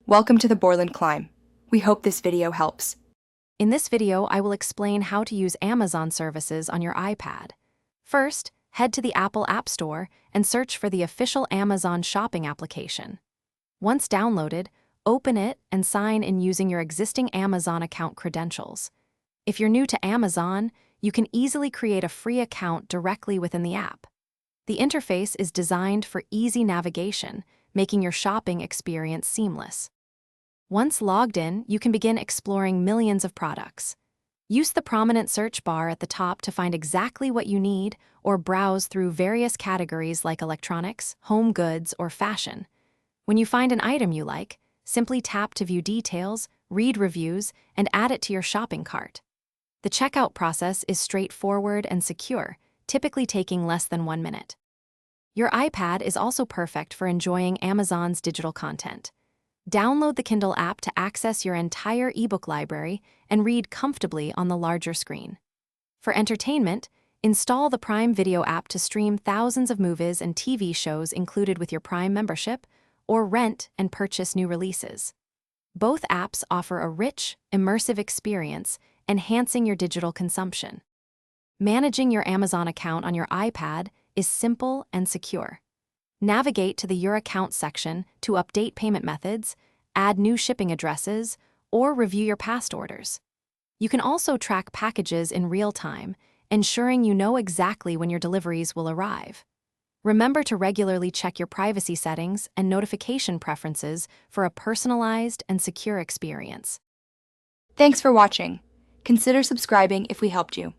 Welcome to the Borland Climb. We hope this video helps. In this video, I will explain how to use Amazon services on your iPad. First, head to the Apple App Store and search for the official Amazon shopping application. Once downloaded, open it and sign in using your existing Amazon account credentials. If you're new to Amazon, you can easily create a free account directly within the app. The interface is designed for easy navigation, making your shopping experience seamless. Once logged in, you can begin exploring millions of products. Use the prominent search bar at the top to find exactly what you need or browse through various categories like electronics, home goods, or fashion. When you find an item you like, simply tap to view details, read reviews, and add it to your shopping cart. The checkout process is straightforward and secure, typically taking less than 1 minute. Your iPad is also perfect for enjoying Amazon's digital content. Download the Kindle app to access your entire ebook library and read comfortably on the larger screen. For entertainment, install the Prime Video app to stream thousands of movies and TV shows included with your Prime membership, or rent and purchase new releases. Both apps offer a rich, immersive experience, enhancing your digital consumption. Managing your Amazon account on your iPad is simple and secure. Navigate to the Your Account section to update payment methods, add new shipping addresses, or review your past orders. You can also track packages in real time, ensuring you know exactly when your deliveries will arrive. Remember to regularly check your privacy settings and notification preferences for a personalized and secure experience. Thanks for watching. Consider subscribing if we helped you.